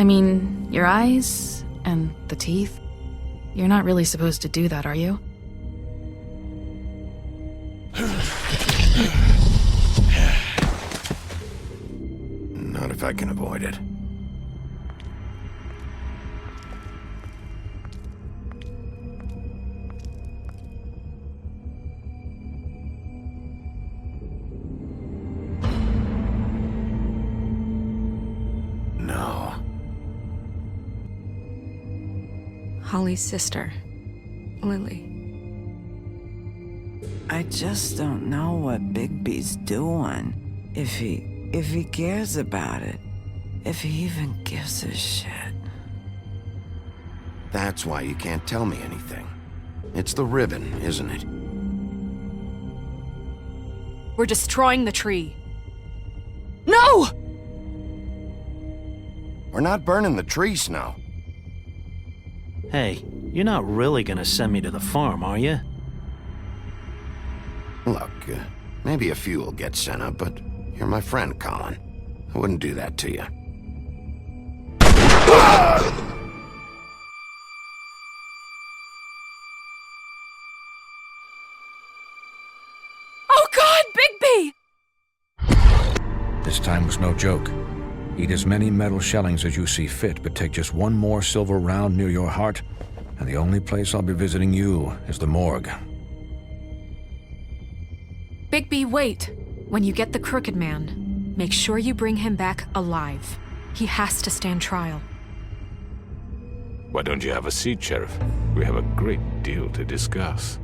I mean, your eyes and the teeth. You're not really supposed to do that, are you? Not if I can avoid it. No. Holly's sister, Lily. I just don't know what Bigby's doing. If he cares about it. If he even gives a shit. That's why you can't tell me anything. It's the ribbon, isn't it? We're destroying the tree. No! We're not burning the tree, Snow. Hey, you're not really gonna send me to the farm, are you? Look, maybe a few will get sent up, but you're my friend, Colin. I wouldn't do that to you. Oh God, Bigby! This time was no joke. Eat as many metal shellings as you see fit, but take just one more silver round near your heart, and the only place I'll be visiting you is the morgue. Bigby, wait. When you get the Crooked Man, make sure you bring him back alive. He has to stand trial. Why don't you have a seat, Sheriff? We have a great deal to discuss.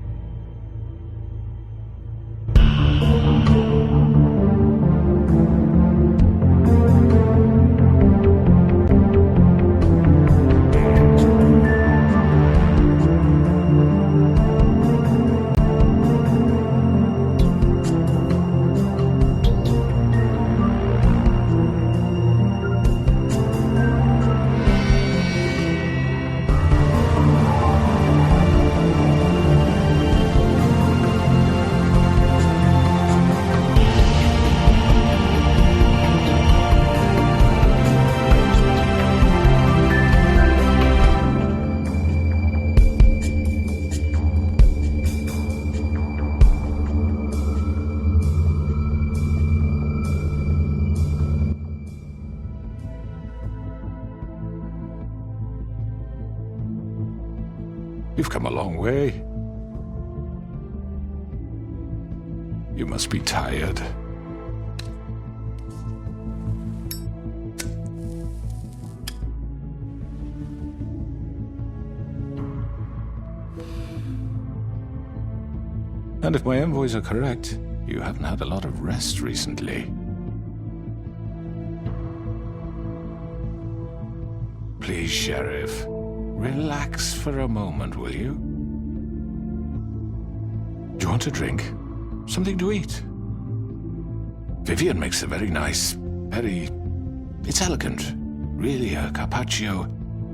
You've come a long way. You must be tired. And if my envoys are correct, you haven't had a lot of rest recently. Please, Sheriff. Relax for a moment, will you? Do you want a drink? Something to eat? Vivian makes a very nice, it's elegant. Really a carpaccio.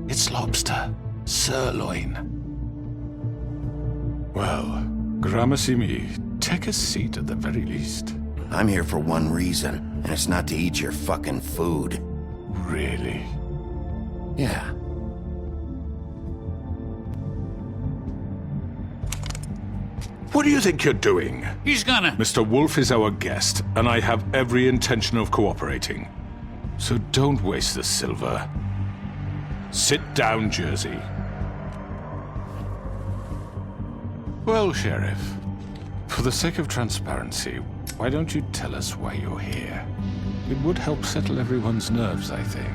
It's lobster. Sirloin. Well, gramercy me. Take a seat at the very least. I'm here for one reason, and it's not to eat your fucking food. Really? Yeah. What do you think you're doing? He's gonna... Mr. Wolf is our guest, and I have every intention of cooperating. So don't waste the silver. Sit down, Jersey. Well, Sheriff, for the sake of transparency, why don't you tell us why you're here? It would help settle everyone's nerves, I think.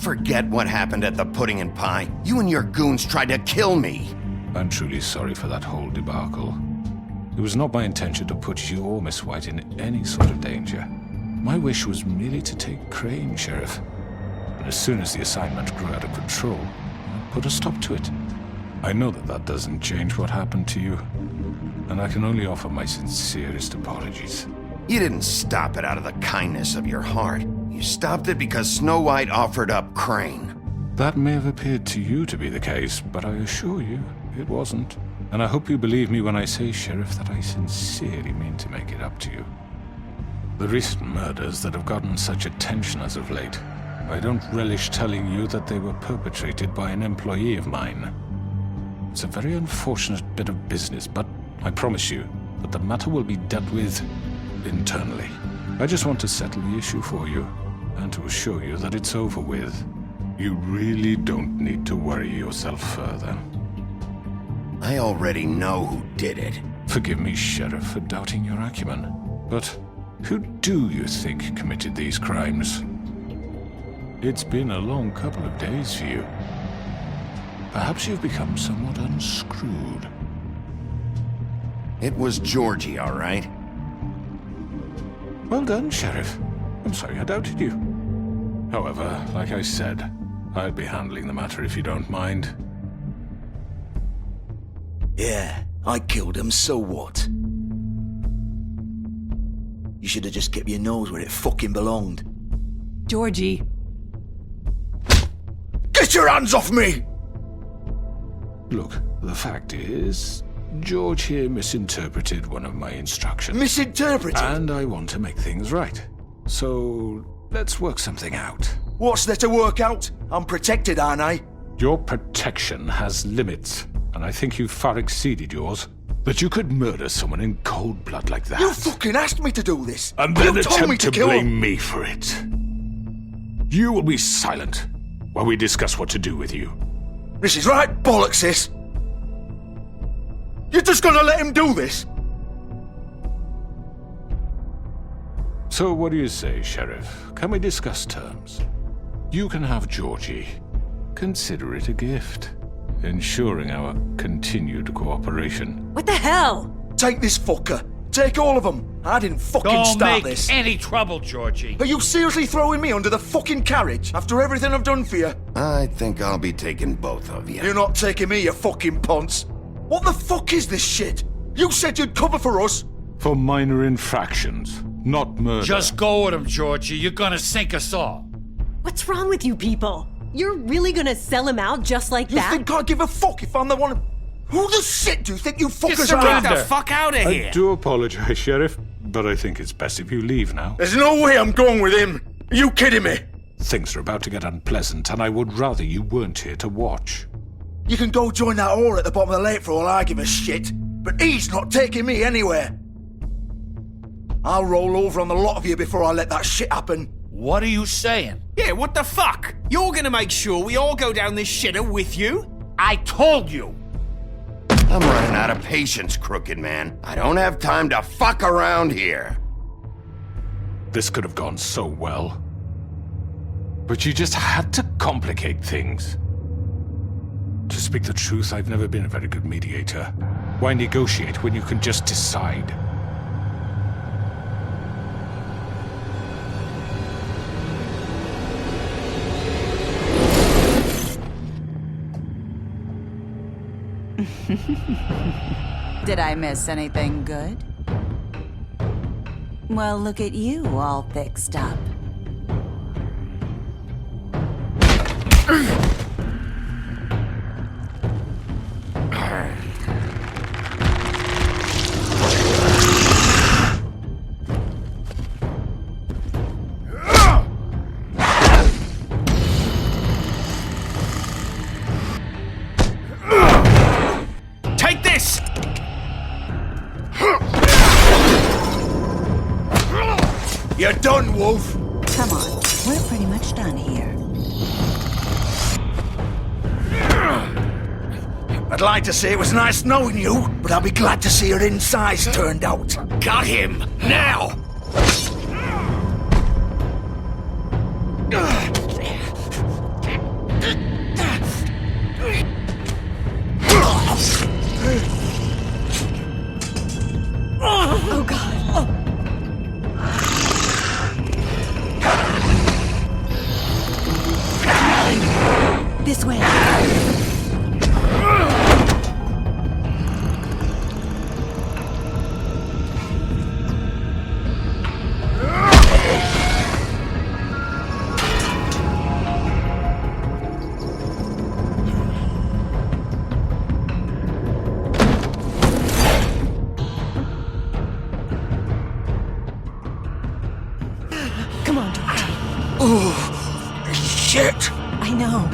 forget what happened at the Pudding and Pie? You and your goons tried to kill me. I'm truly sorry for that whole debacle. It was not my intention to put you or Miss White in any sort of danger. My wish was merely to take Crane, Sheriff. And as soon as the assignment grew out of control, I put a stop to it. I know that doesn't change what happened to you, and I can only offer my sincerest apologies. You didn't stop it out of the kindness of your heart. You stopped it because Snow White offered up Crane. That may have appeared to you to be the case, but I assure you, it wasn't. And I hope you believe me when I say, Sheriff, that I sincerely mean to make it up to you. The recent murders that have gotten such attention as of late, I don't relish telling you that they were perpetrated by an employee of mine. It's a very unfortunate bit of business, but I promise you that the matter will be dealt with internally. I just want to settle the issue for you, and to assure you that it's over with. You really don't need to worry yourself further. I already know who did it. Forgive me, Sheriff, for doubting your acumen, but who do you think committed these crimes? It's been a long couple of days for you. Perhaps you've become somewhat unscrewed. It was Georgie, all right? Well done, Sheriff. I'm sorry I doubted you. However, like I said, I'll be handling the matter if you don't mind. Yeah, I killed him, so what? You should have just kept your nose where it fucking belonged. Georgie. Get your hands off me! Look, the fact is, George here misinterpreted one of my instructions. Misinterpreted? And I want to make things right. So, let's work something out. What's there to work out? I'm protected, aren't I? Your protection has limits, and I think you've far exceeded yours. That you could murder someone in cold blood like that. You fucking asked me to do this! And then you told me attempt to kill blame him. me for it. You will be silent while we discuss what to do with you. This is right bollocks, sis. You're just gonna let him do this? So what do you say, Sheriff? Can we discuss terms? You can have Georgie. Consider it a gift, ensuring our continued cooperation. What the hell? Take this fucker. Take all of them. I didn't fucking Don't start make this. any trouble, Georgie. Are you seriously throwing me under the fucking carriage after everything I've done for you? I think I'll be taking both of you. You're not taking me, you fucking ponce. What the fuck is this shit? You said you'd cover for us. For minor infractions, not murder. Just go with him, Georgie. You're gonna sink us all. What's wrong with you people? You're really gonna sell him out just like You that? think I give a fuck if I'm the one? Who the shit do you think you fuckers surrender. are? The fuck out of I do apologize, Sheriff, but I think it's best if you leave now. There's no way I'm going with him. Are you kidding me? Things are about to get unpleasant, and I would rather you weren't here to watch. You can go join that whore at the bottom of the lake for all I give a shit, but he's not taking me anywhere. I'll roll over on the lot of you before I let that shit happen. What are you saying? Yeah, what the fuck? You're gonna make sure we all go down this shitter with you? I told you. I'm running out of patience, Crooked Man. I don't have time to fuck around here. This could have gone so well. But you just had to complicate things. To speak the truth, I've never been a very good mediator. Why negotiate when you can just decide? Did I miss anything good? Well, look at you all fixed up. Take this! You're done, Wolf. Come on, we're pretty much done here. I'd like to say it was nice knowing you, but I'll be glad to see your insides turned out. Got him! Now! Oh, God. This way. Come on, George. Oh, shit! I know.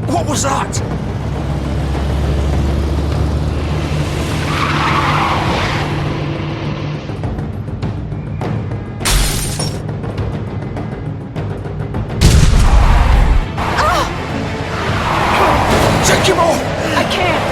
What was that? Take him off! I can't.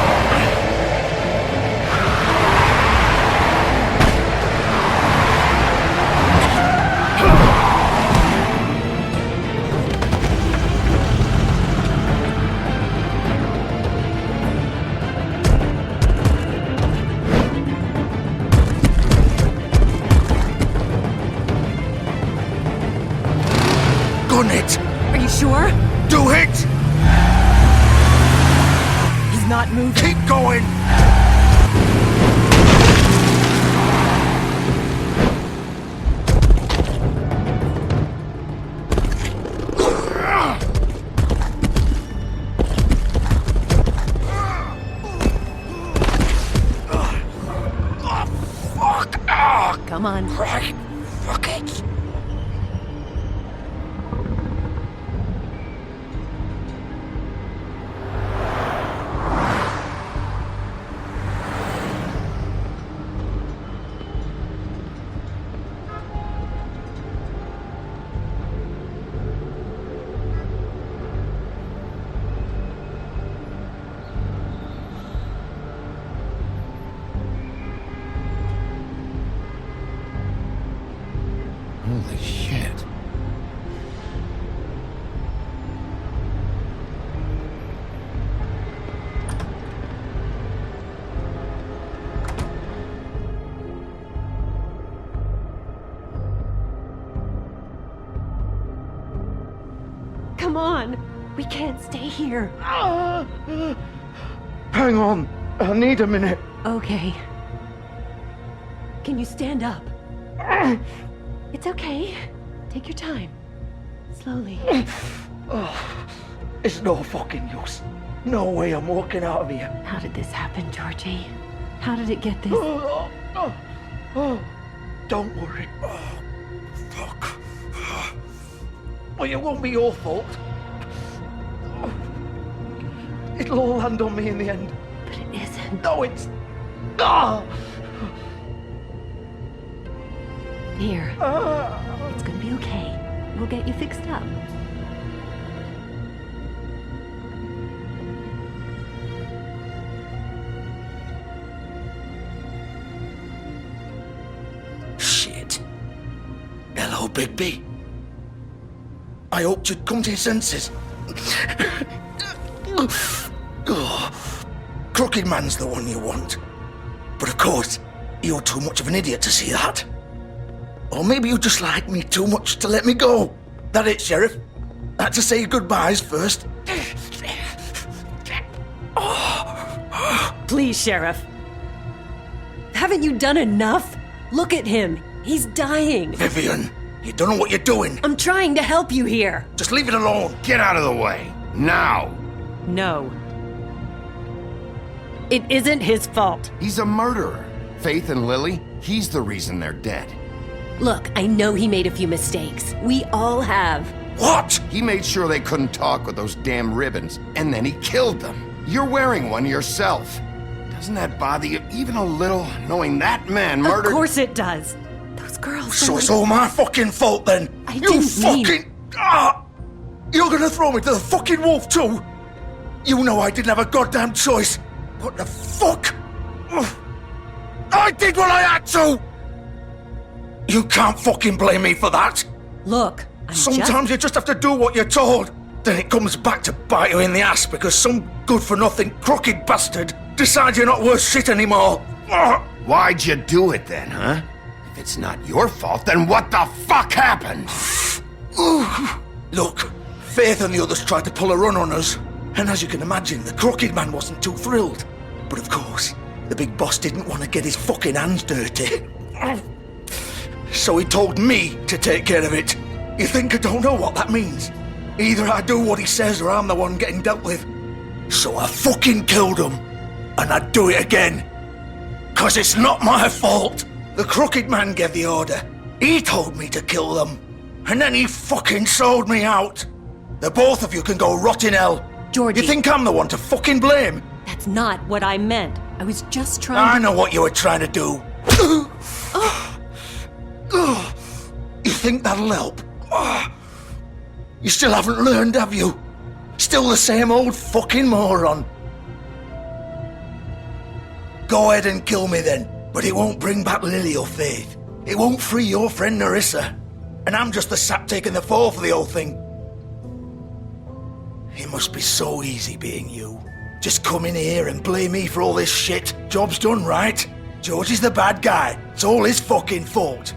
Gun it! Are you sure? Do it! He's not moving. Keep going! Come on. Right. Fuck it. Holy shit. Come on. We can't stay here. Hang on. I need a minute. Okay. Can you stand up? It's okay. Take your time. Slowly. It's no fucking use. No way I'm walking out of here. How did this happen, Georgie? How did it get this? Don't worry. Fuck. Well, it won't be your fault. It'll all land on me in the end. But it isn't. No, it's... Here. It's gonna be okay. We'll get you fixed up. Shit. Hello, Bigby. I hoped you'd come to your senses. Crooked Man's the one you want. But of course, you're too much of an idiot to see that. Or maybe you just like me too much to let me go. That it, Sheriff? I had to say your goodbyes first. Please, Sheriff. Haven't you done enough? Look at him. He's dying. Vivian, you don't know what you're doing. I'm trying to help you here. Just leave it alone. Get out of the way. Now. No. It isn't his fault. He's a murderer. Faith and Lily, he's the reason they're dead. Look, I know he made a few mistakes. We all have. What? He made sure they couldn't talk with those damn ribbons, and then he killed them. You're wearing one yourself. Doesn't that bother you even a little, knowing that man murdered... Of course it does. Those girls... So it's all my fucking fault then? I you didn't fucking... mean... You're gonna throw me to the fucking wolf too? You know I didn't have a goddamn choice. What the fuck? I did what I had to! You can't fucking blame me for that. Look, Sometimes you just have to do what you're told. Then it comes back to bite you in the ass because some good-for-nothing crooked bastard decides you're not worth shit anymore. Why'd you do it then, huh? If it's not your fault, then what the fuck happened? Look, Faith and the others tried to pull a run on us. And as you can imagine, the Crooked Man wasn't too thrilled. But of course, the big boss didn't want to get his fucking hands dirty. So he told me to take care of it. You think I don't know what that means? Either I do what he says or I'm the one getting dealt with. So I fucking killed him. And I'd do it again. 'Cause it's not my fault. The Crooked Man gave the order. He told me to kill them. And then he fucking sold me out. The both of you can go rot in hell. Georgie. You think I'm the one to fucking blame? That's not what I meant. I was just trying I know what you were trying to do. You think that'll help? You still haven't learned, have you? Still the same old fucking moron. Go ahead and kill me then, but it won't bring back Lily or Faith. It won't free your friend Nerissa. And I'm just the sap taking the fall for the whole thing. It must be so easy being you. Just come in here and blame me for all this shit. Job's done, right? George is the bad guy. It's all his fucking fault.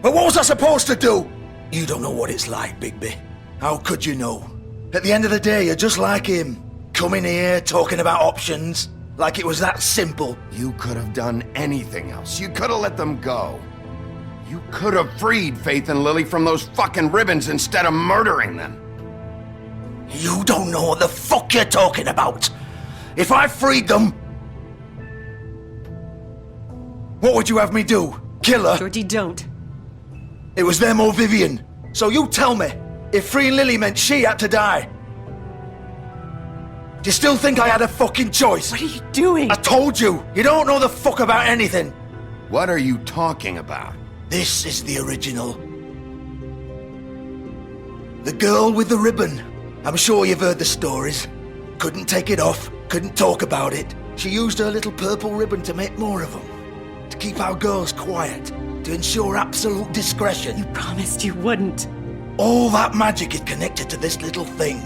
But what was I supposed to do? You don't know what it's like, Bigby. How could you know? At the end of the day, you're just like him. Coming here, talking about options. Like it was that simple. You could have done anything else. You could have let them go. You could have freed Faith and Lily from those fucking ribbons instead of murdering them. You don't know what the fuck you're talking about. If I freed them... What would you have me do? Kill her? Georgie, don't. It was them or Vivian. So you tell me, if freeing Lily meant she had to die. Do you still think I had a fucking choice? What are you doing? I told you, you don't know the fuck about anything. What are you talking about? This is the original. The girl with the ribbon. I'm sure you've heard the stories. Couldn't take it off, couldn't talk about it. She used her little purple ribbon to make more of them. To keep our girls quiet. To ensure absolute discretion. You promised you wouldn't. All that magic is connected to this little thing.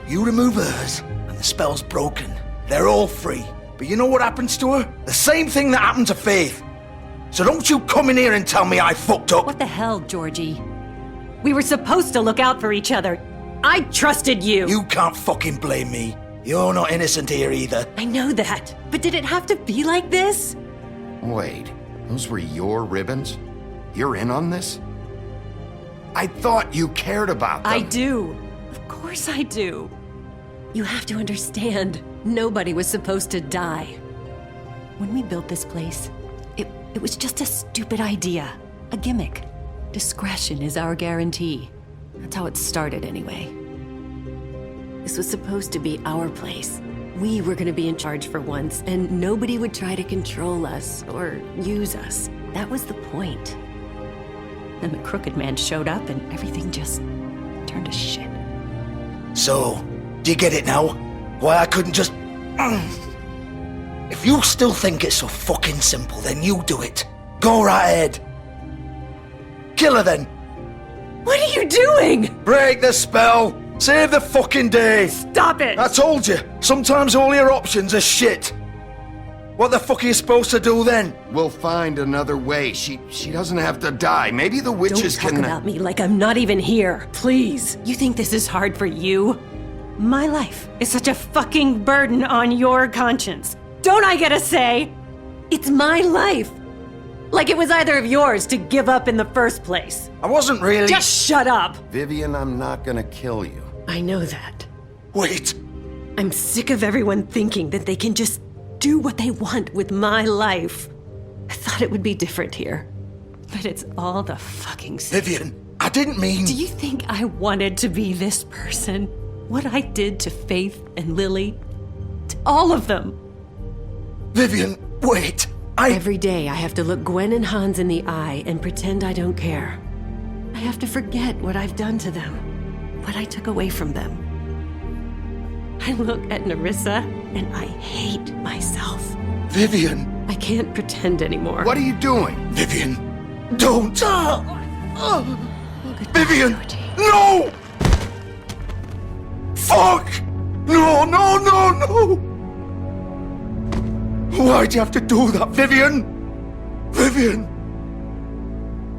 You remove hers, and the spell's broken. They're all free. But you know what happens to her? The same thing that happened to Faith. So don't you come in here and tell me I fucked up. What the hell, Georgie? We were supposed to look out for each other. I trusted you. You can't fucking blame me. You're not innocent here either. I know that. But did it have to be like this? Wait, those were your ribbons? You're in on this? I thought you cared about them. I do. Of course I do. You have to understand, nobody was supposed to die. When we built this place, it was just a stupid idea. A gimmick. Discretion is our guarantee. That's how it started anyway. This was supposed to be our place. We were gonna be in charge for once, and nobody would try to control us or use us. That was the point. Then the crooked man showed up and everything just turned to shit. So, do you get it now? Why I couldn't just... If you still think it's so fucking simple, then you do it. Go right ahead. Kill her then. What are you doing? Break the spell. Save the fucking day. Stop it. I told you, sometimes all your options are shit. What the fuck are you supposed to do then? We'll find another way. She doesn't have to die. Maybe the witches Don't talk can... about me like I'm not even here. Please. You think this is hard for you? My life is such a fucking burden on your conscience. Don't I get a say? It's my life. Like it was either of yours to give up in the first place. I wasn't really... Just shut up. Vivian, I'm not gonna kill you. I know that. Wait. I'm sick of everyone thinking that they can just do what they want with my life. I thought it would be different here. But it's all the fucking same. Vivian, I didn't mean... Do you think I wanted to be this person? What I did to Faith and Lily? To all of them? Vivian, wait. Every day I have to look Gwen and Hans in the eye and pretend I don't care. I have to forget what I've done to them, what I took away from them. I look at Nerissa and I hate myself. Vivian! I can't pretend anymore. What are you doing? Vivian, don't! Vivian! No! Fuck! No, no, no, no! Why'd you have to do that, Vivian? Vivian!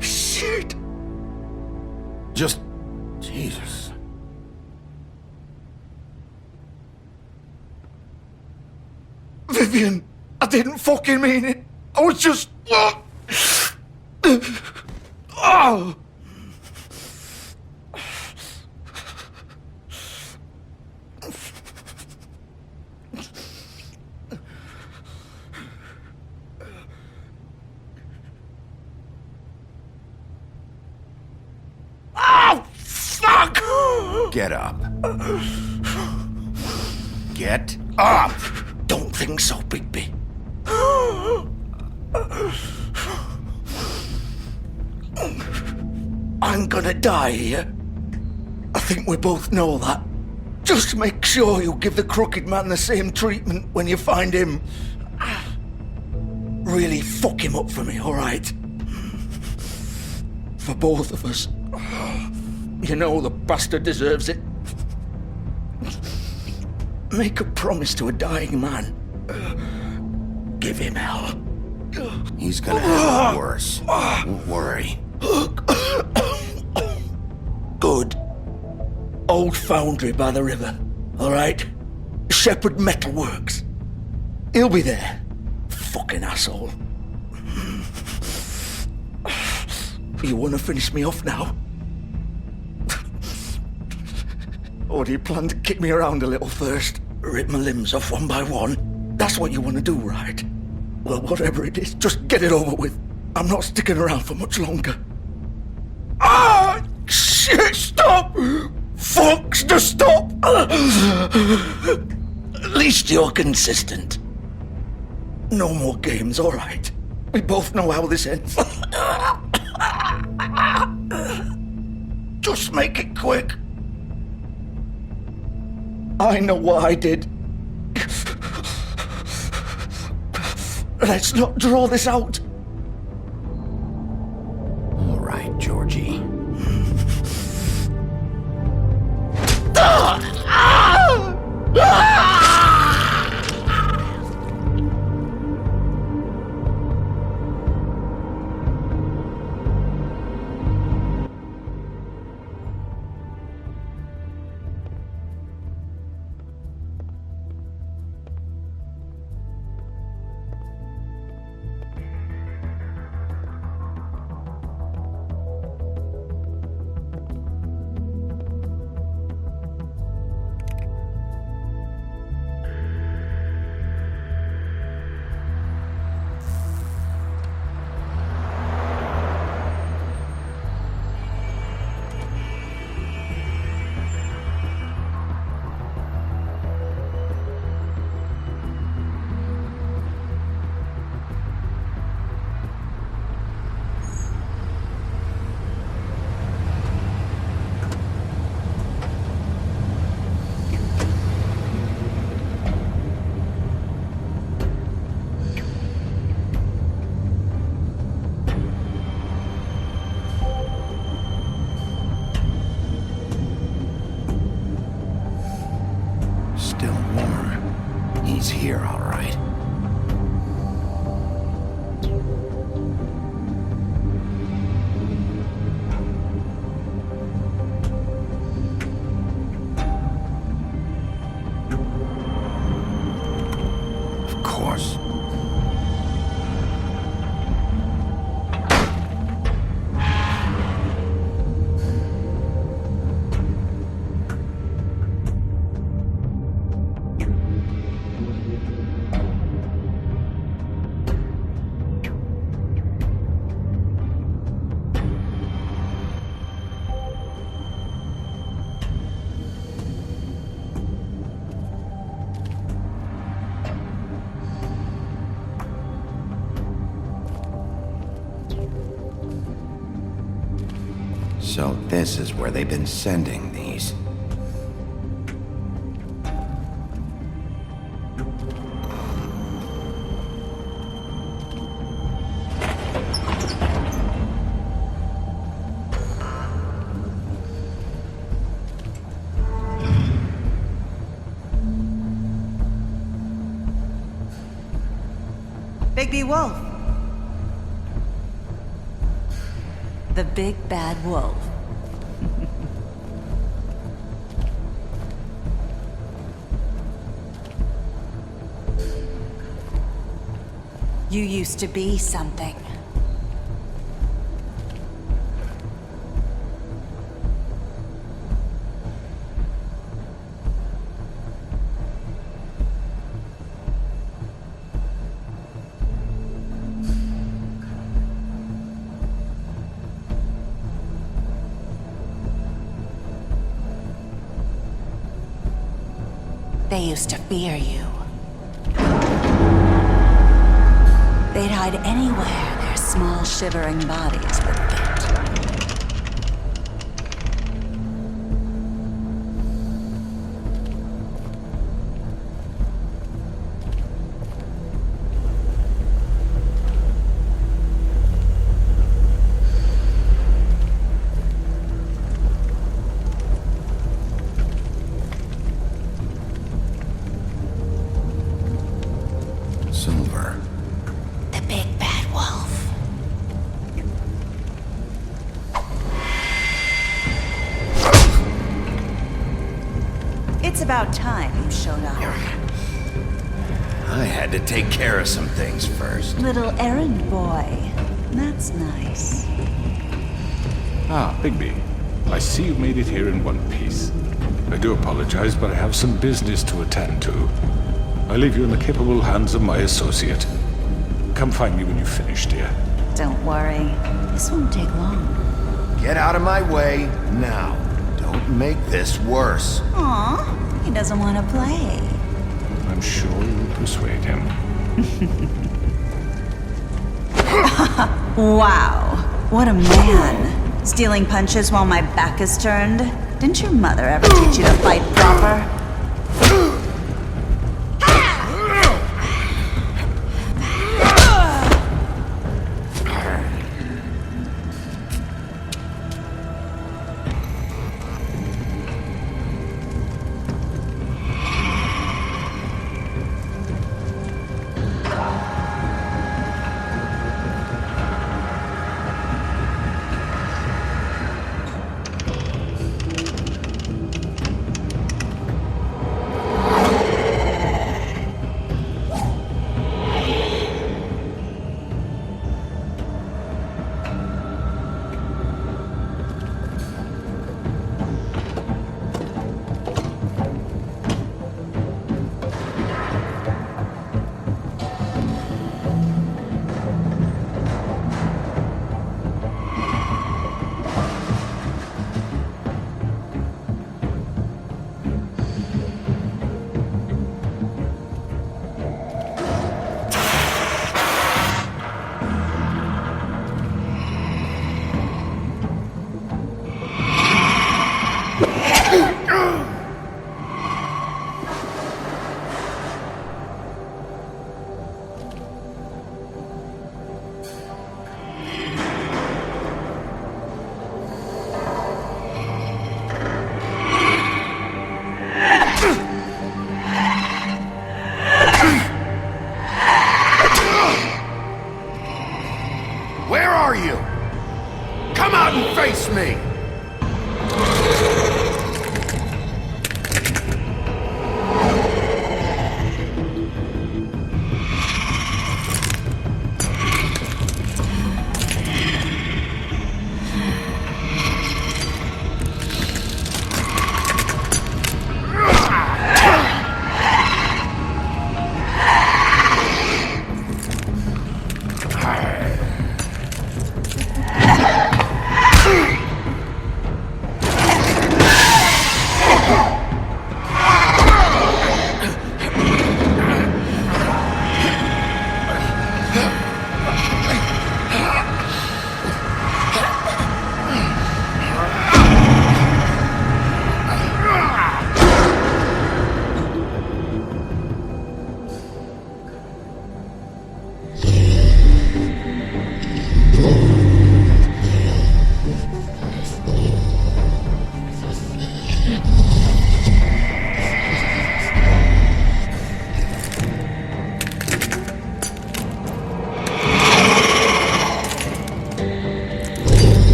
Shit! Just... Jesus. Vivian, I didn't fucking mean it. I was just... Oh! Get up. Get up! Don't think so, Bigby. I'm gonna die here. I think we both know that. Just make sure you give the crooked man the same treatment when you find him. Really fuck him up for me, alright? For both of us. You know the bastard deserves it. Make a promise to a dying man. Give him hell. He's gonna have it worse. Don't worry. Good. Old foundry by the river, alright? Shepherd Metalworks. He'll be there. Fucking asshole. You wanna finish me off now? Or do you plan to kick me around a little first? Rip my limbs off one by one? That's what you want to do, right? Well, whatever it is, just get it over with. I'm not sticking around for much longer. Ah! Shit, stop! Fucks to stop! At least you're consistent. No more games, alright? We both know how this ends. Just make it quick. I know what I did. Let's not draw this out. All right, Georgie. here, all right. Of course. So this is where they've been sending these. Bigby Wolf. The big bad wolf. You used to be something. They used to fear you. They'd hide anywhere their small, shivering bodies would fit. Silver. The big bad wolf. It's about time you showed up. I had to take care of some things first. Little errand boy. That's nice. Ah, Bigby. I see you made it here in one piece. I do apologize, but I have some business to attend to. I leave you in the capable hands of my associate. Come find me when you've finished, dear. Don't worry. This won't take long. Get out of my way now. Don't make this worse. Aw, he doesn't want to play. I'm sure you will persuade him. Wow, what a man. Stealing punches while my back is turned? Didn't your mother ever teach you to fight proper?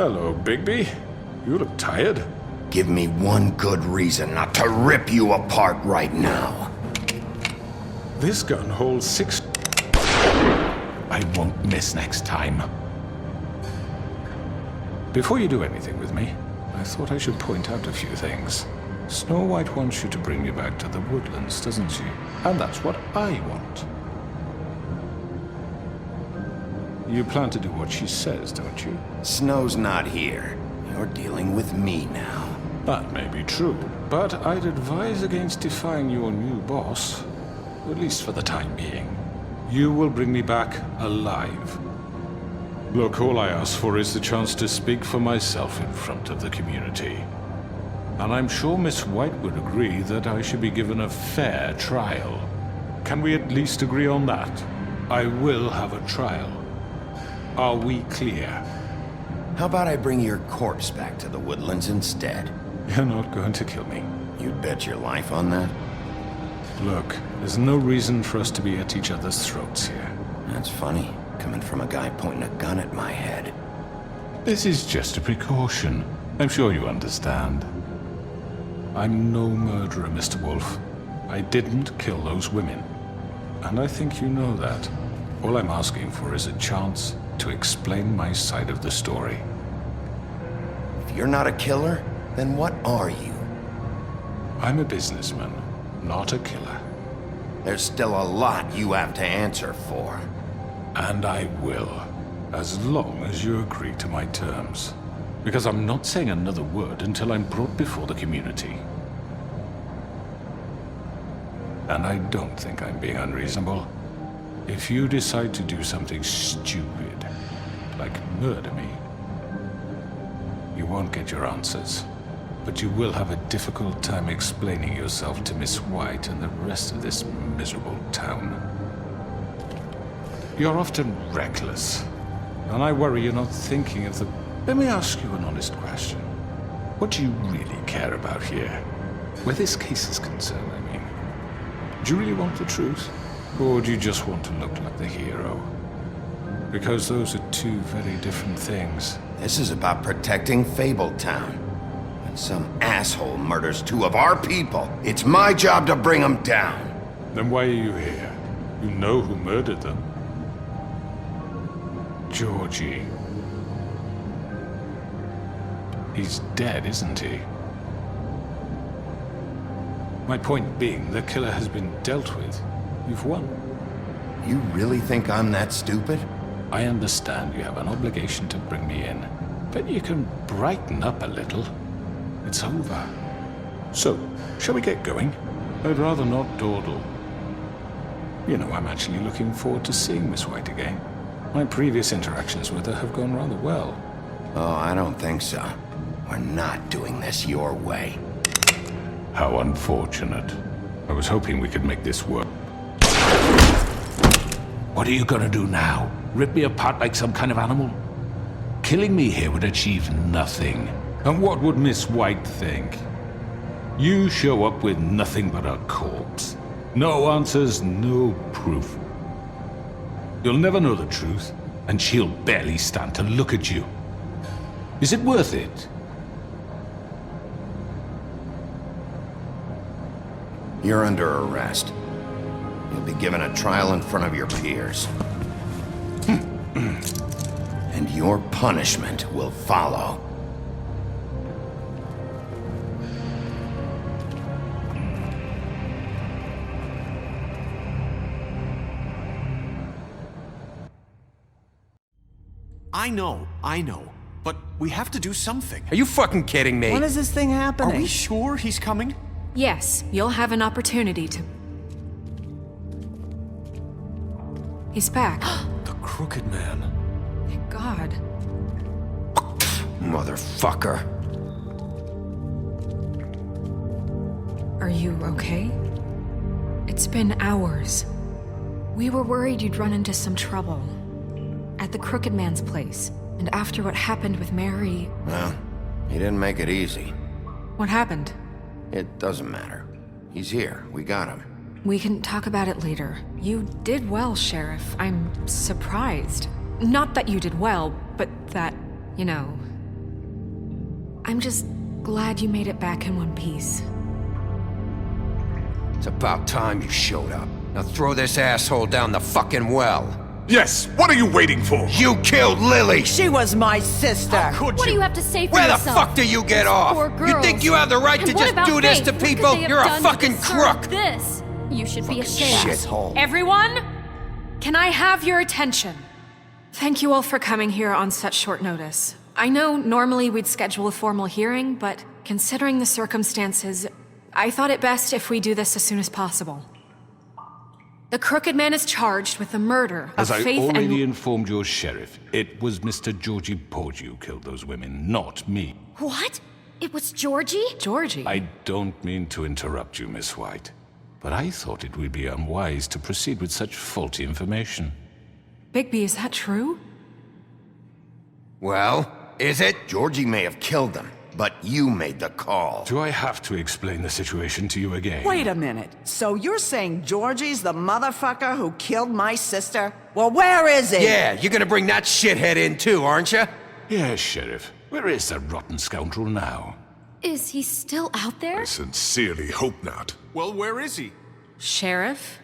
Hello, Bigby. You look tired. Give me one good reason not to rip you apart right now. This gun holds 6... I won't miss next time. Before you do anything with me, I thought I should point out a few things. Snow White wants you to bring me back to the woodlands, doesn't she? And that's what I want. You plan to do what she says, don't you? Snow's not here. You're dealing with me now. That may be true, but I'd advise against defying your new boss, at least for the time being. You will bring me back alive. Look, all I ask for is the chance to speak for myself in front of the community. And I'm sure Miss White would agree that I should be given a fair trial. Can we at least agree on that? I will have a trial. Are we clear? How about I bring your corpse back to the woodlands instead? You're not going to kill me. You'd bet your life on that? Look, there's no reason for us to be at each other's throats here. That's funny, coming from a guy pointing a gun at my head. This is just a precaution. I'm sure you understand. I'm no murderer, Mr. Wolf. I didn't kill those women. And I think you know that. All I'm asking for is a chance to explain my side of the story. If you're not a killer, then what are you? I'm a businessman, not a killer. There's still a lot you have to answer for. And I will, as long as you agree to my terms. Because I'm not saying another word until I'm brought before the community. And I don't think I'm being unreasonable. If you decide to do something stupid, like murder me, you won't get your answers. But you will have a difficult time explaining yourself to Miss White and the rest of this miserable town. You're often reckless, and I worry you're not thinking of the... Let me ask you an honest question. What do you really care about here? Where this case is concerned, I mean. Do you really want the truth? Or do you just want to look like the hero? Because those are two very different things. This is about protecting Fabletown. When some asshole murders two of our people, it's my job to bring them down. Then why are you here? You know who murdered them. Georgie. He's dead, isn't he? My point being, the killer has been dealt with. You've won. You really think I'm that stupid? I understand you have an obligation to bring me in, but you can brighten up a little. It's over. So, shall we get going? I'd rather not dawdle. You know, I'm actually looking forward to seeing Miss White again. My previous interactions with her have gone rather well. Oh, I don't think so. We're not doing this your way. How unfortunate. I was hoping we could make this work. What are you gonna do now? Rip me apart like some kind of animal? Killing me here would achieve nothing. And what would Miss White think? You show up with nothing but a corpse. No answers, no proof. You'll never know the truth, and she'll barely stand to look at you. Is it worth it? You're under arrest. You'll be given a trial in front of your peers. And your punishment will follow. I know. But we have to do something. Are you fucking kidding me? When is this thing happening? Are we sure he's coming? Yes, you'll have an opportunity to... He's back. The Crooked Man. Thank God. Motherfucker. Are you okay? It's been hours. We were worried you'd run into some trouble. At the Crooked Man's place. And after what happened with Mary... Well, he didn't make it easy. What happened? It doesn't matter. He's here. We got him. We can talk about it later. You did well, Sheriff. I'm surprised. Not that you did well, but that, you know, I'm just glad you made it back in one piece. It's about time you showed up. Now throw this asshole down the fucking well. Yes, what are you waiting for? You killed Lily! She was my sister. What do you have to say for Where yourself? the fuck do you get off? Poor You think girls. you have the right And to what just about do this Faith? to What could people? they have You're a done to fucking deserve crook! This. You should be ashamed. Shithole. Everyone, can I have your attention? Thank you all for coming here on such short notice. I know normally we'd schedule a formal hearing, but considering the circumstances, I thought it best if we do this as soon as possible. The Crooked Man is charged with the murder of As I Faith already and... informed your sheriff, it was Mr. Georgie Porgy who killed those women, not me. What? It was Georgie? Georgie? I don't mean to interrupt you, Miss White, but I thought it would be unwise to proceed with such faulty information. Bigby, is that true? Well, is it? Georgie may have killed them, but you made the call. Do I have to explain the situation to you again? Wait a minute. So you're saying Georgie's the motherfucker who killed my sister? Well, where is he? Yeah, you're gonna bring that shithead in too, aren't you? Yes, Sheriff. Where is that rotten scoundrel now? Is he still out there? I sincerely hope not. Well, where is he? Sheriff?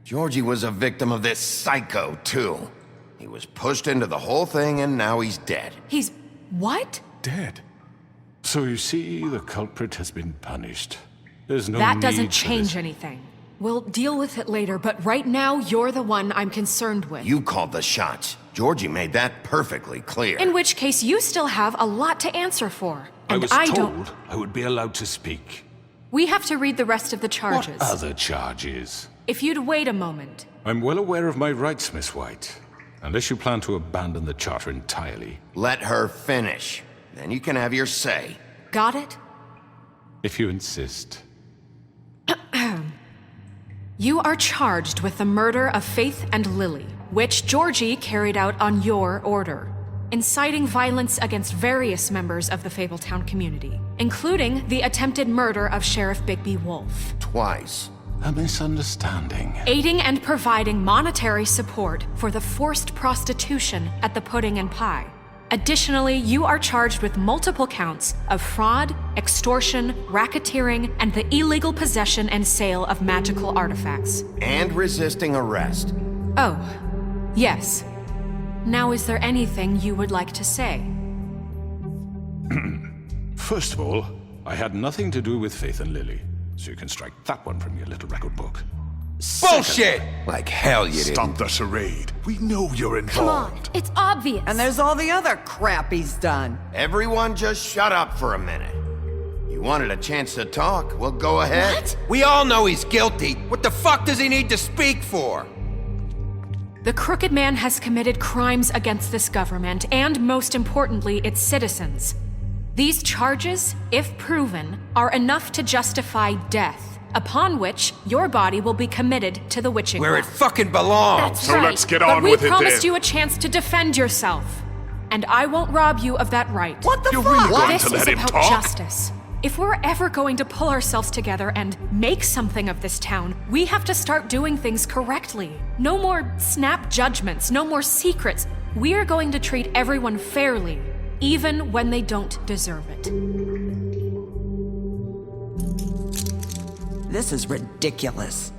Georgie was a victim of this psycho, too. He was pushed into the whole thing and now he's dead. He's... what? Dead. So you see, the culprit has been punished. There's no That need doesn't for change this. anything. We'll deal with it later, but right now, you're the one I'm concerned with. You called the shots. Georgie made that perfectly clear. In which case, you still have a lot to answer for. I And was don't... told I would be allowed to speak. We have to read the rest of the charges. What other charges? If you'd wait a moment. I'm well aware of my rights, Miss White. Unless you plan to abandon the charter entirely. Let her finish. Then you can have your say. Got it? If you insist. You are charged with the murder of Faith and Lily, which Georgie carried out on your order, inciting violence against various members of the Fabletown community, including the attempted murder of Sheriff Bigby Wolf. Twice. A misunderstanding. Aiding and providing monetary support for the forced prostitution at the Pudding and Pie. Additionally, you are charged with multiple counts of fraud, extortion, racketeering, and the illegal possession and sale of magical artifacts. And resisting arrest. Oh, yes. Now, is there anything you would like to say? First of all, I had nothing to do with Faith and Lily, so you can strike that one from your little record book. Bullshit! Like hell you didn't. Stop the charade. We know you're Come on, involved. it's obvious. And there's all the other crap he's done. Everyone just shut up for a minute. You wanted a chance to talk, well, go ahead. What? We all know he's guilty. What the fuck does he need to speak for? The Crooked Man has committed crimes against this government and, most importantly, its citizens. These charges, if proven, are enough to justify death, upon which your body will be committed to the witching Where it well. fucking belongs. That's So right. let's get but on we with it promised then. you a chance to defend yourself, and I won't rob you of that right. What the You're fuck? really going This to is let him about talk? justice. If we're ever going to pull ourselves together and make something of this town, we have to start doing things correctly. No more snap judgments, no more secrets. We are going to treat everyone fairly, even when they don't deserve it. This is ridiculous.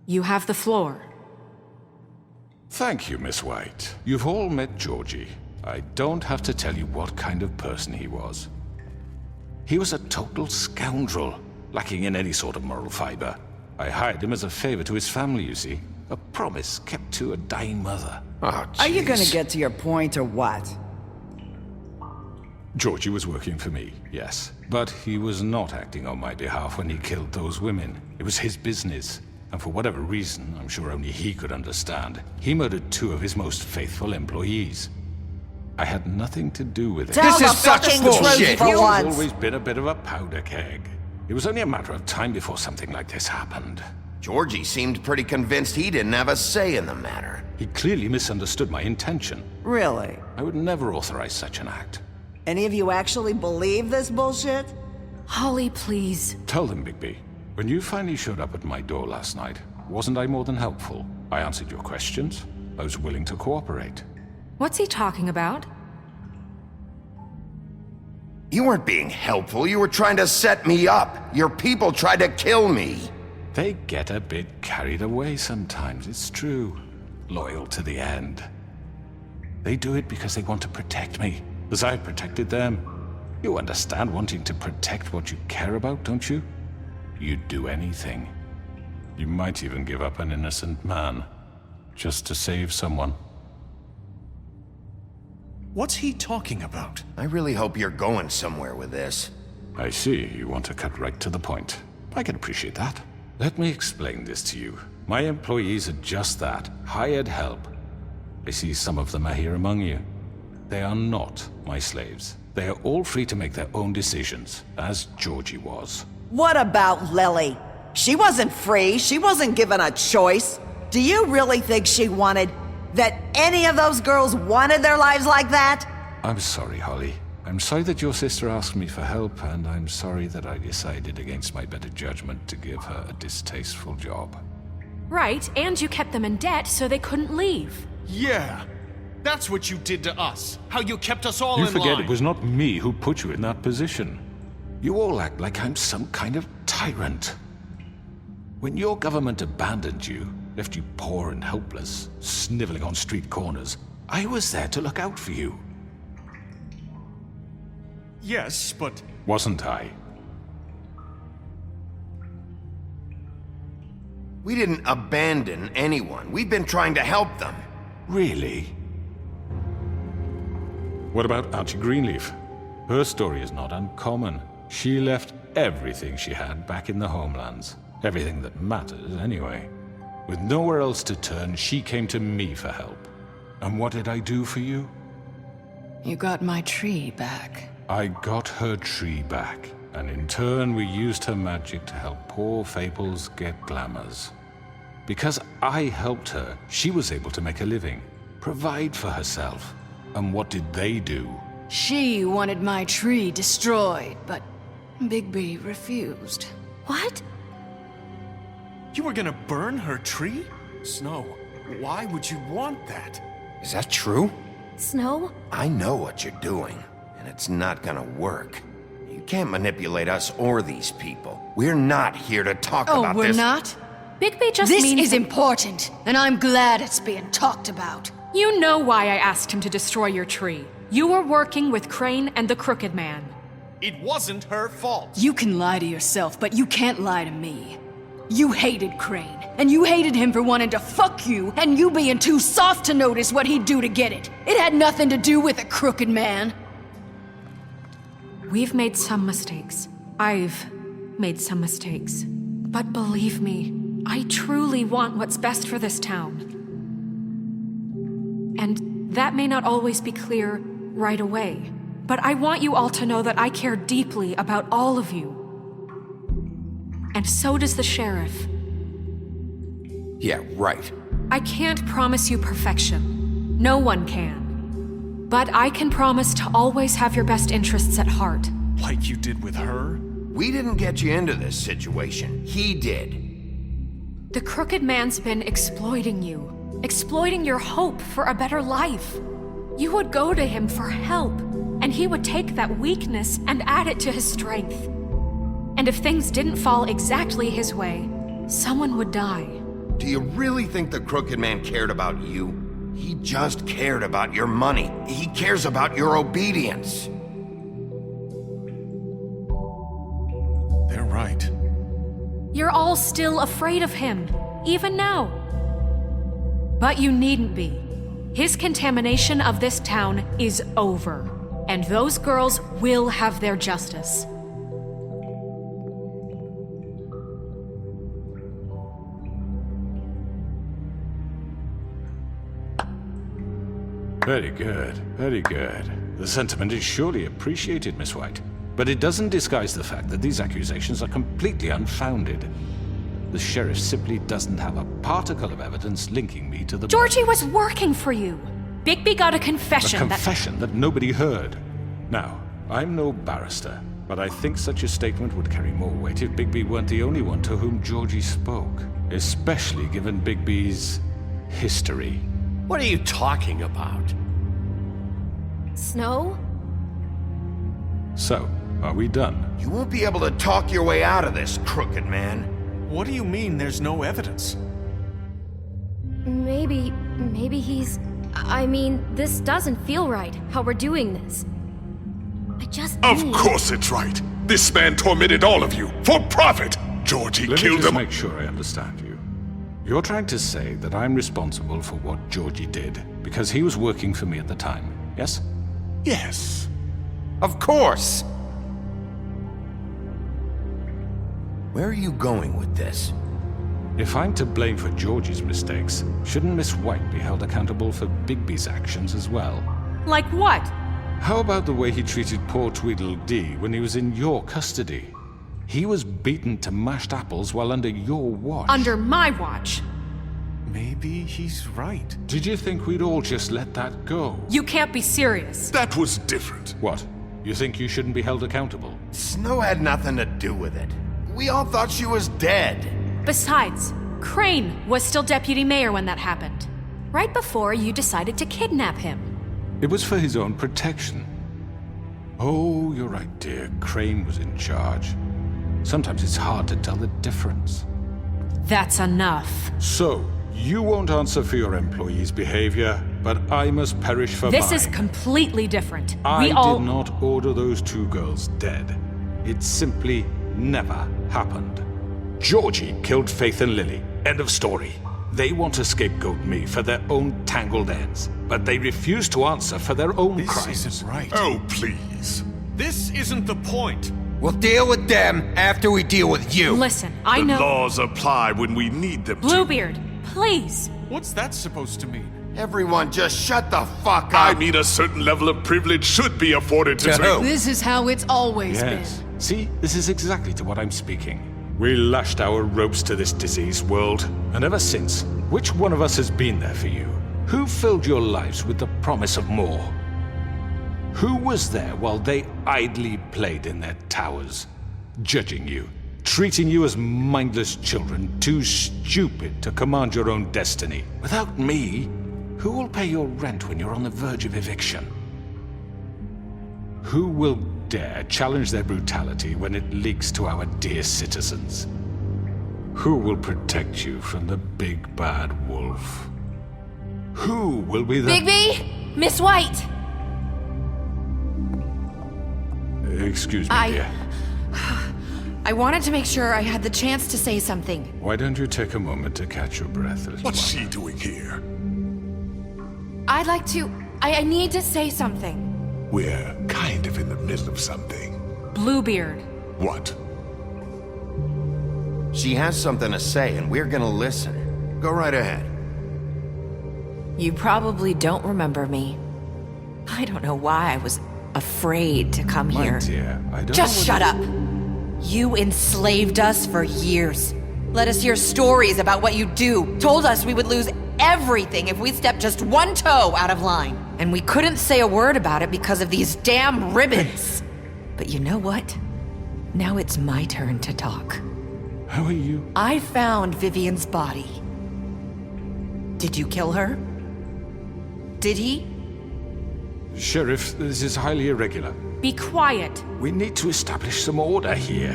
You have the floor. Thank you, Miss White. You've all met Georgie. I don't have to tell you what kind of person he was. He was a total scoundrel, lacking in any sort of moral fiber. I hired him as a favor to his family, you see. A promise kept to a dying mother. Oh, Are you gonna jeez. get to your point or what? Georgie was working for me, yes. But he was not acting on my behalf when he killed those women. It was his business. And for whatever reason, I'm sure only he could understand, he murdered 2 of his most faithful employees. I had nothing to do with it. Tell This the is such fucking bullshit. truth for He's once. always been a bit of a powder keg. It was only a matter of time before something like this happened. Georgie seemed pretty convinced he didn't have a say in the matter. He clearly misunderstood my intention. Really? I would never authorize such an act. Any of you actually believe this bullshit? Holly, please. Tell them, Bigby. When you finally showed up at my door last night, wasn't I more than helpful? I answered your questions. I was willing to cooperate. What's he talking about? You weren't being helpful. You were trying to set me up. Your people tried to kill me. They get a bit carried away sometimes, it's true. Loyal to the end. They do it because they want to protect me, as I protected them. You understand wanting to protect what you care about, don't you? You'd do anything. You might even give up an innocent man, just to save someone. What's he talking about? I really hope you're going somewhere with this. I see, you want to cut right to the point. I can appreciate that. Let me explain this to you. My employees are just that, hired help. I see some of them are here among you. They are not my slaves. They are all free to make their own decisions, as Georgie was. What about Lily? She wasn't free. She wasn't given a choice. Do you really think she wanted... that any of those girls wanted their lives like that? I'm sorry, Holly. I'm sorry that your sister asked me for help, and I'm sorry that I decided against my better judgment to give her a distasteful job. Right, and you kept them in debt so they couldn't leave. Yeah, that's what you did to us. How you kept us all in line. You forget it was not me who put you in that position. You all act like I'm some kind of tyrant. When your government abandoned you, left you poor and helpless, sniveling on street corners, I was there to look out for you. Yes, but... Wasn't I? We didn't abandon anyone. We've been trying to help them. Really? What about Archie Greenleaf? Her story is not uncommon. She left everything she had back in the homelands. Everything that matters, anyway. With nowhere else to turn, she came to me for help. And what did I do for you? You got my tree back. I got her tree back, and in turn we used her magic to help poor Fables get glamours. Because I helped her, she was able to make a living, provide for herself. And what did they do? She wanted my tree destroyed, but Bigby refused. What? You were gonna burn her tree? Snow, why would you want that? Is that true? Snow? I know what you're doing, and it's not gonna work. You can't manipulate us or these people. We're not here to talk about this. Oh, we're not? Bigby just This means... is important, and I'm glad it's being talked about. You know why I asked him to destroy your tree. You were working with Crane and the Crooked Man. It wasn't her fault. You can lie to yourself, but you can't lie to me. You hated Crane, and you hated him for wanting to fuck you, and you being too soft to notice what he'd do to get it. It had nothing to do with a Crooked Man. We've made some mistakes. I've made some mistakes. But believe me, I truly want what's best for this town. And that may not always be clear right away, but I want you all to know that I care deeply about all of you. And so does the sheriff. Yeah, right. I can't promise you perfection. No one can. But I can promise to always have your best interests at heart. Like you did with her? We didn't get you into this situation. He did. The Crooked Man's been exploiting you. Exploiting your hope for a better life. You would go to him for help, and he would take that weakness and add it to his strength. And if things didn't fall exactly his way, someone would die. Do you really think the Crooked Man cared about you? He just cared about your money. He cares about your obedience. They're right. You're all still afraid of him, even now. But you needn't be. His contamination of this town is over, and those girls will have their justice. Very good, very good. The sentiment is surely appreciated, Miss White. But it doesn't disguise the fact that these accusations are completely unfounded. The sheriff simply doesn't have a particle of evidence linking me to the... Georgie was working for you. Bigby got a confession A confession that nobody heard. Now, I'm no barrister, but I think such a statement would carry more weight if Bigby weren't the only one to whom Georgie spoke. Especially given Bigby's history. What are you talking about? Snow? So, are we done? You won't be able to talk your way out of this, crooked man. What do you mean there's no evidence? Maybe he's... I mean, this doesn't feel right, how we're doing this. I just Of need... course it's right. This man tormented all of you for profit. Georgie Let me killed just them. make sure I understand you. You're trying to say that I'm responsible for what Georgie did because he was working for me at the time, yes? Yes. Of course! Where are you going with this? If I'm to blame for Georgie's mistakes, shouldn't Miss White be held accountable for Bigby's actions as well? Like what? How about the way he treated poor Tweedledee when he was in your custody? He was beaten to mashed apples while under your watch. Under my watch. Maybe he's right. Did you think we'd all just let that go? You can't be serious. That was different. What? You think you shouldn't be held accountable? Snow had nothing to do with it. We all thought she was dead. Besides, Crane was still deputy mayor when that happened. Right before you decided to kidnap him. It was for his own protection. Oh, you're right, dear. Crane was in charge. Sometimes it's hard to tell the difference. That's enough. So, you won't answer for your employees' behavior, but I must perish for This mine. is completely different. I We all... did not order those two girls dead. It simply never happened. Georgie killed Faith and Lily. End of story. They want to scapegoat me for their own tangled ends, but they refuse to answer for their own crimes. This isn't right. Oh, please. This isn't the point. We'll deal with them after we deal with you. Listen, I The know... laws apply when we need them to. Bluebeard, please. What's that supposed to mean? Everyone just shut the fuck up. I mean, a certain level of privilege should be afforded to who? This is how it's always Yes. See, this is exactly to what I'm speaking. We lashed our ropes to this diseased world, and ever since, which one of us has been there for you? Who filled your lives with the promise of more? Who was there while they idly played in their towers, judging you, treating you as mindless children, too stupid to command your own destiny? Without me, who will pay your rent when you're on the verge of eviction? Who will dare challenge their brutality when it leaks to our dear citizens? Who will protect you from the big bad wolf? Who will be the... Bigby! Miss White! Excuse me, dear. I wanted to make sure I had the chance to say something. Why don't you take a moment to catch your breath, little What's one? she doing here? I'd like to... I need to say something. We're kind of in the middle of something. Bluebeard. What? She has something to say, and we're gonna listen. Go right ahead. You probably don't remember me. I don't know why I was afraid to come My here. dear, I don't Just know shut up! You enslaved us for years. Let us hear stories about what you do. Told us we would lose everything if we stepped just one toe out of line. And we couldn't say a word about it because of these damn ribbons. But you know what? Now it's my turn to talk. How are you? I found Vivian's body. Did you kill her? Did he? Sheriff, this is highly irregular. Be quiet. We need to establish some order here.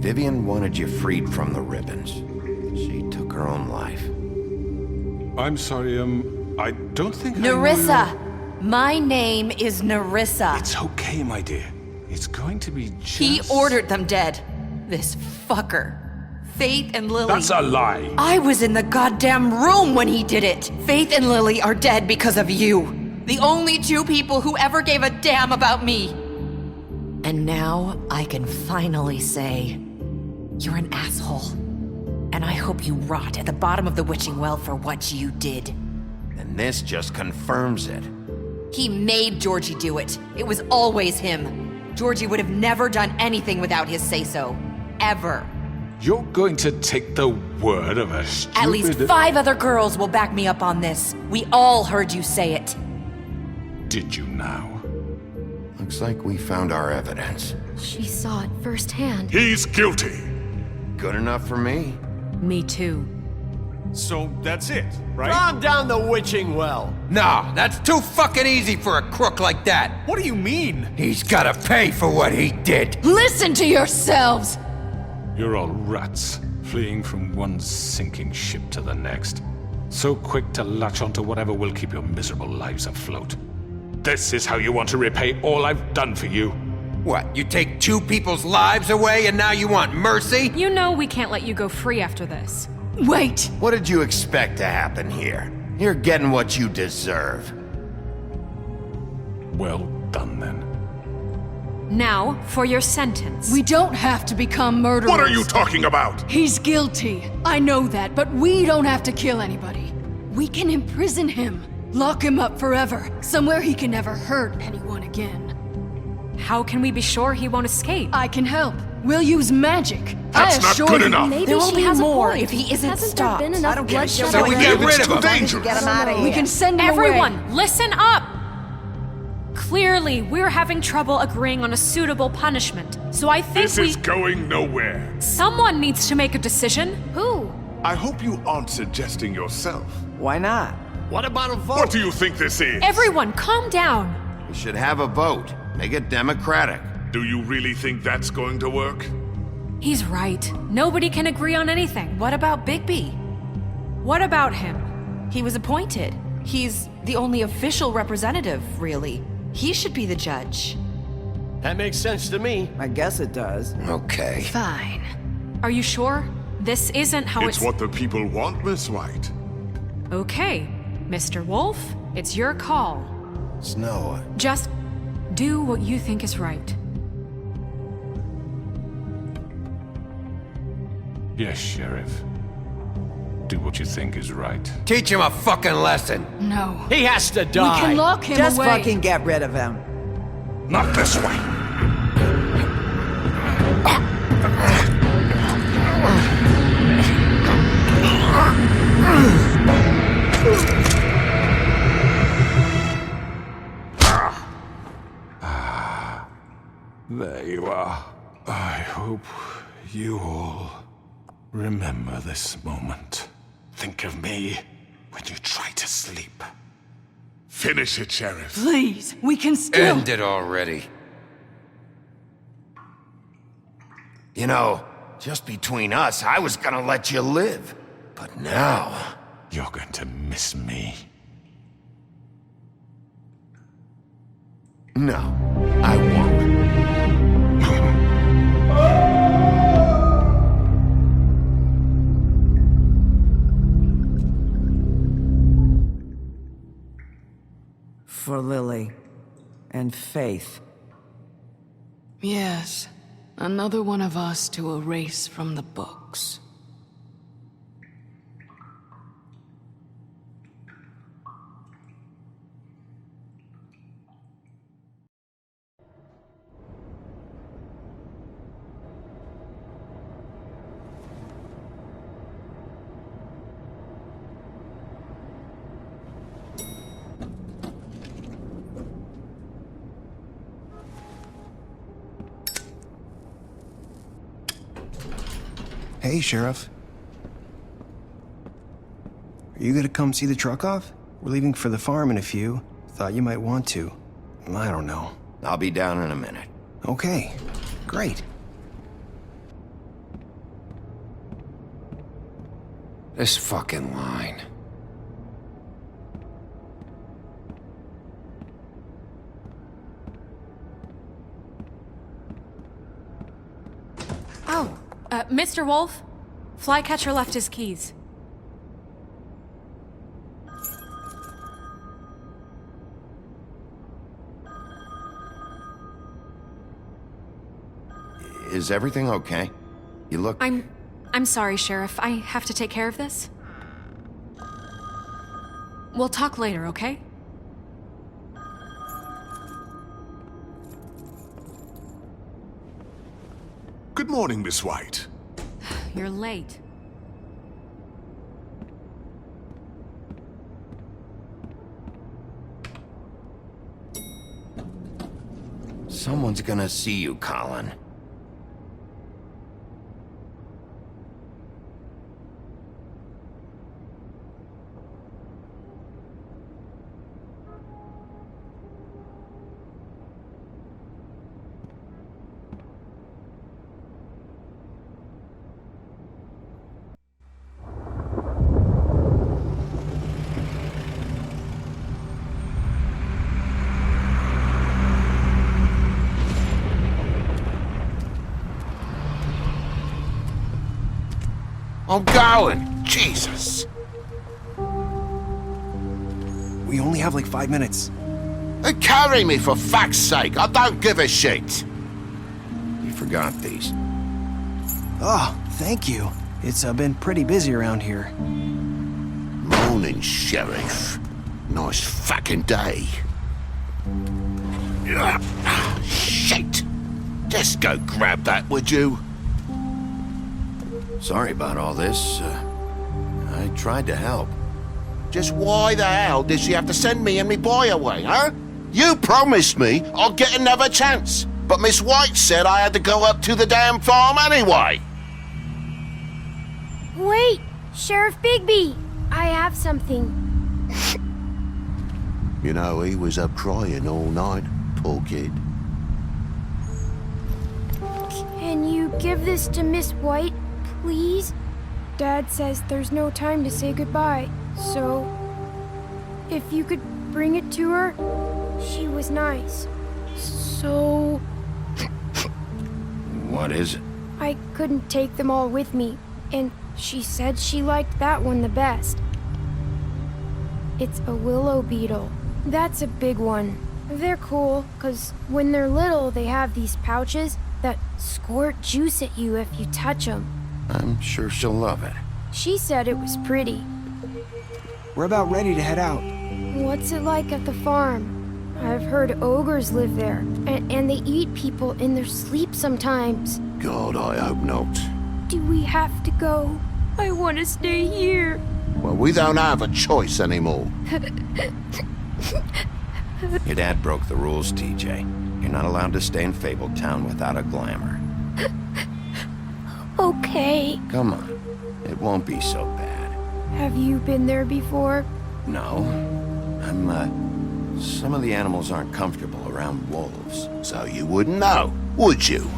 Vivian wanted you freed from the ribbons. She took her own life. I'm sorry, I don't think I know Nerissa! you- My name is Nerissa. It's okay, my dear. It's going to be just... He ordered them dead. This fucker. Faith and Lily. That's a lie. I was in the goddamn room when he did it. Faith and Lily are dead because of you. The only two people who ever gave a damn about me. And now I can finally say, you're an asshole. And I hope you rot at the bottom of the witching well for what you did. And this just confirms it. He made Georgie do it. It was always him. Georgie would have never done anything without his say-so. Ever. You're going to take the word of a stupid... At least 5 other girls will back me up on this. We all heard you say it. Did you now? Looks like we found our evidence. She saw it firsthand. He's guilty. Good enough for me. Me too. So that's it, right? Calm down the witching well. No, that's too fucking easy for a crook like that. What do you mean? He's gotta pay for what he did. Listen to yourselves! You're all rats, fleeing from one sinking ship to the next. So quick to latch onto whatever will keep your miserable lives afloat. This is how you want to repay all I've done for you? What, you take two people's lives away and now you want mercy? You know we can't let you go free after this. Wait! What did you expect to happen here? You're getting what you deserve. Well done, then. Now, for your sentence. We don't have to become murderers. What are you talking about? He's guilty. I know that, but we don't have to kill anybody. We can imprison him. Lock him up forever. Somewhere he can never hurt anyone again. How can we be sure he won't escape? I can help. We'll use magic. That's not good enough. Maybe There will she be has more a point. if he isn't Hasn't stopped. There been enough bloodshed So we already? get rid It's of too him. dangerous. Get him out of here. We can send him Everyone, away. listen up! Clearly, we're having trouble agreeing on a suitable punishment, so I think This is going nowhere. someone needs to make a decision. Who? I hope you aren't suggesting yourself. Why not? What about a vote? What do you think this is? Everyone, calm down. We should have a vote. Make it democratic. Do you really think that's going to work? He's right. Nobody can agree on anything. What about Bigby? What about him? He was appointed. He's the only official representative, really. He should be the judge. That makes sense to me. I guess it does. Okay. Fine. Are you sure? This isn't how It's what the people want, Miss White. Okay, Mr. Wolf, it's your call. Snow. Just do what you think is right. Yes, Sheriff. Do what you think is right. Teach him a fucking lesson. No. He has to die. We can lock him Just away. fucking get rid of him. Not this way. There you are. I hope you all remember this moment. Think of me when you try to sleep. Finish it, Sheriff. Please, we can still... End it already. You know, just between us, I was gonna let you live. But now... You're going to miss me. No, I won't. For Lily and Faith. Yes, another one of us to erase from the books. Hey, Sheriff. Are you gonna come see the truck off? We're leaving for the farm in a few. Thought you might want to. I don't know. I'll be down in a minute. Okay, great. This fucking line. Oh, Mr. Wolf, Flycatcher left his keys. Is everything okay? You look... I'm sorry, Sheriff. I have to take care of this. We'll talk later, okay? Good morning, Miss White. You're late. Someone's gonna see you, Colin. I'm going. Jesus. We only have like 5 minutes. Carry me for fuck's sake. I don't give a shit. You forgot these. Oh, thank you. It's been pretty busy around here. Morning, Sheriff. Nice fucking day. Shit. Just go grab that, would you? Sorry about all this. I tried to help. Just why the hell did she have to send me and me boy away, huh? You promised me I'll get another chance, but Miss White said I had to go up to the damn farm anyway. Wait! Sheriff Bigby! I have something. You know, he was up crying all night, poor kid. Can you give this to Miss White, please? Dad says there's no time to say goodbye, so if you could bring it to her, she was nice. So What is it? I couldn't take them all with me, and she said she liked that one the best. It's a willow beetle. That's a big one. They're cool, 'cause when they're little, they have these pouches that squirt juice at you if you touch them. I'm sure she'll love it. She said it was pretty. We're about ready to head out. What's it like at the farm? I've heard ogres live there, and they eat people in their sleep sometimes. God, I hope not. Do we have to go? I want to stay here. Well, we don't have a choice anymore. Your dad broke the rules, TJ. You're not allowed to stay in Fabletown without a glamour. Okay. Come on. It won't be so bad. Have you been there before? No. Some of the animals aren't comfortable around wolves. So you wouldn't know, would you?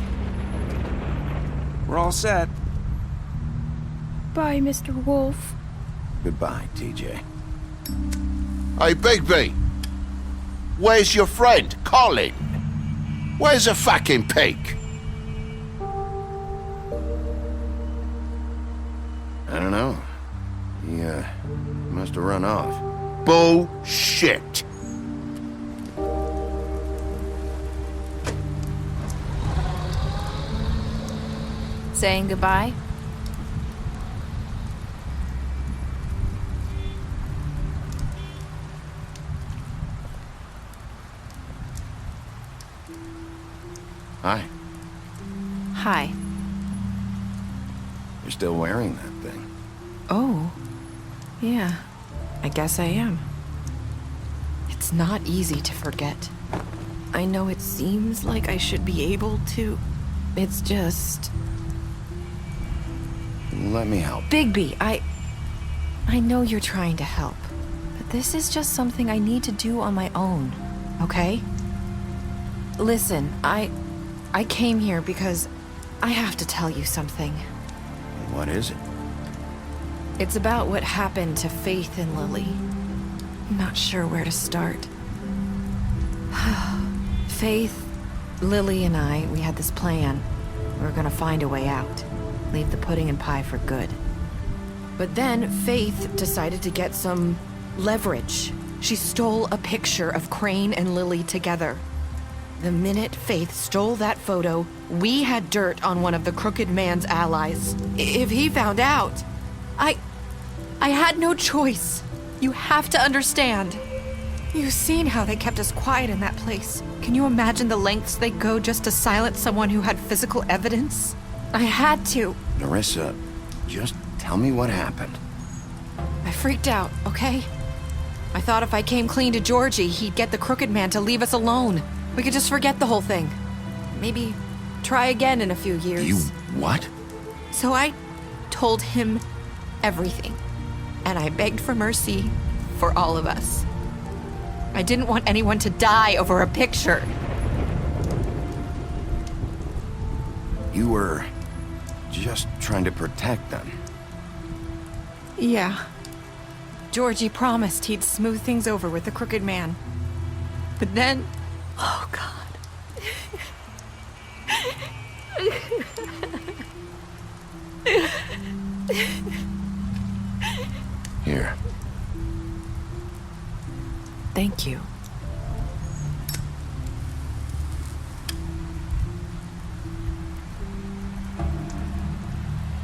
We're all set. Bye, Mr. Wolf. Goodbye, TJ. Hey, Bigby. Where's your friend, Colin? Where's the fucking pig? I don't know. He, must have run off. Bullshit. Saying goodbye? Hi. Hi. You're still wearing that thing. Oh. Yeah. I guess I am. It's not easy to forget. I know it seems like I should be able to. It's just... Let me help. Bigby, I know you're trying to help, but this is just something I need to do on my own, okay? Listen, I came here because I have to tell you something. What is it? It's about what happened to Faith and Lily. I'm not sure where to start. Faith, Lily, and I, we had this plan. We were gonna find a way out. Leave the pudding and pie for good. But then Faith decided to get some leverage. She stole a picture of Crane and Lily together. The minute Faith stole that photo, we had dirt on one of the Crooked Man's allies. If he found out, I had no choice. You have to understand. You've seen how they kept us quiet in that place. Can you imagine the lengths they go just to silence someone who had physical evidence? I had to. Nerissa, just tell me what happened. I freaked out, okay? I thought if I came clean to Georgie, he'd get the Crooked Man to leave us alone. We could just forget the whole thing. Maybe try again in a few years. You what? So I told him everything. And I begged for mercy for all of us. I didn't want anyone to die over a picture. You were just trying to protect them. Yeah. Georgie promised he'd smooth things over with the Crooked Man. But then... Oh, God. Here. Thank you.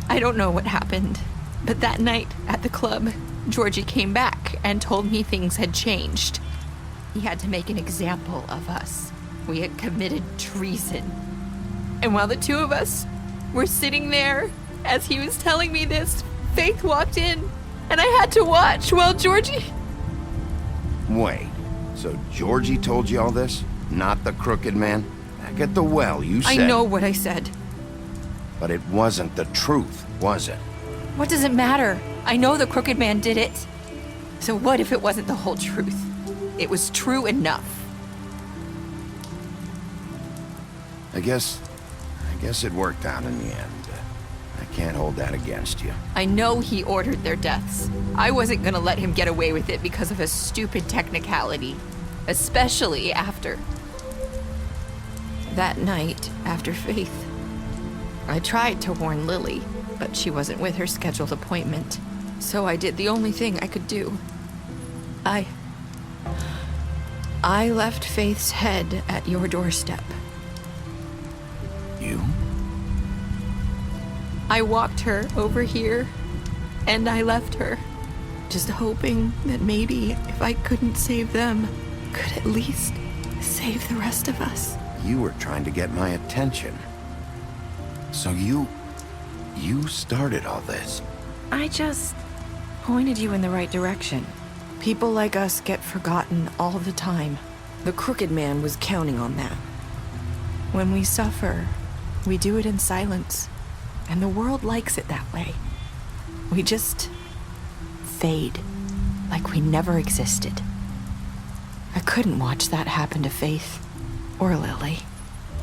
I don't know what happened, but that night at the club, Georgie came back and told me things had changed. He had to make an example of us. We had committed treason. And while the two of us were sitting there, as he was telling me this, Faith walked in, and I had to watch while Georgie... Wait, so Georgie told you all this? Not the crooked man? Back at the well, you said... I know what I said. But it wasn't the truth, was it? What does it matter? I know the crooked man did it. So what if it wasn't the whole truth? It was true enough. I guess it worked out in the end. I can't hold that against you. I know he ordered their deaths. I wasn't gonna let him get away with it because of a stupid technicality. Especially after... that night, after Faith. I tried to warn Lily, but she wasn't with her scheduled appointment. So I did the only thing I could do. I left Faith's head at your doorstep. You? I walked her over here, and I left her, just hoping that maybe if I couldn't save them, could at least save the rest of us. You were trying to get my attention. So you started all this. I just pointed you in the right direction. People like us get forgotten all the time. The crooked man was counting on that. When we suffer, we do it in silence. And the world likes it that way. We just fade, like we never existed. I couldn't watch that happen to Faith or Lily.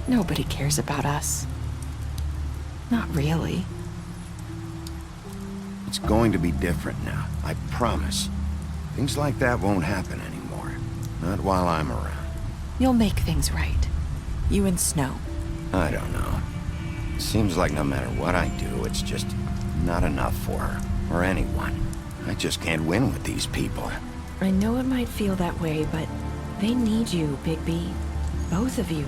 Nobody cares about us. Not really. It's going to be different now, I promise. Things like that won't happen anymore. Not while I'm around. You'll make things right. You and Snow. I don't know. Seems like no matter what I do, it's just not enough for her, or anyone. I just can't win with these people. I know it might feel that way, but they need you, Bigby. Both of you.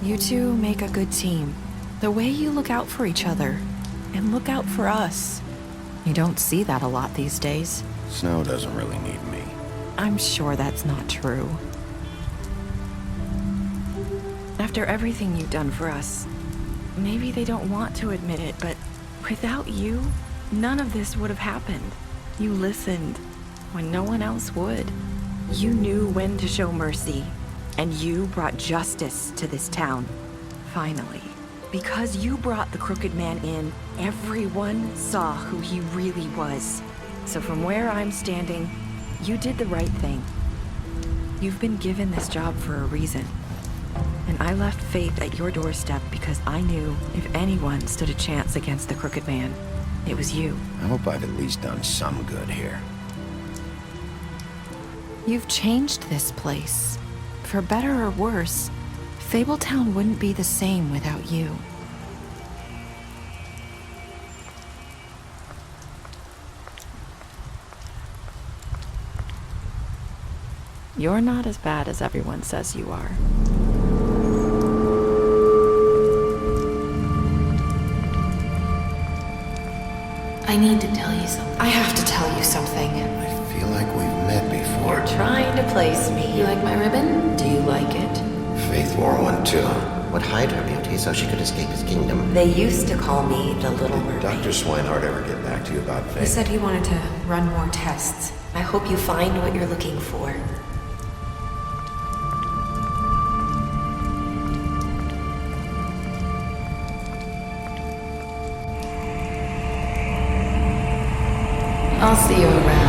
You two make a good team. The way you look out for each other, and look out for us. You don't see that a lot these days. Snow doesn't really need me. I'm sure that's not true. After everything you've done for us, maybe they don't want to admit it, but without you, none of this would have happened. You listened when no one else would. You knew when to show mercy, and you brought justice to this town. Finally. Because you brought the crooked man in, everyone saw who he really was. So from where I'm standing, you did the right thing. You've been given this job for a reason. And I left Faith at your doorstep because I knew if anyone stood a chance against the crooked man, it was you. I hope I've at least done some good here. You've changed this place. For better or worse, Fabletown wouldn't be the same without you. You're not as bad as everyone says you are. I need to tell you something. I have to tell you something. I feel like we've met before. You're trying to place me. You like my ribbon? Do you like it? Faith wore one too. Would hide her beauty so she could escape his kingdom. They used to call me the Little Mermaid. Dr. Swinehart ever get back to you about Faith? He said he wanted to run more tests. I hope you find what you're looking for. I'll see you around.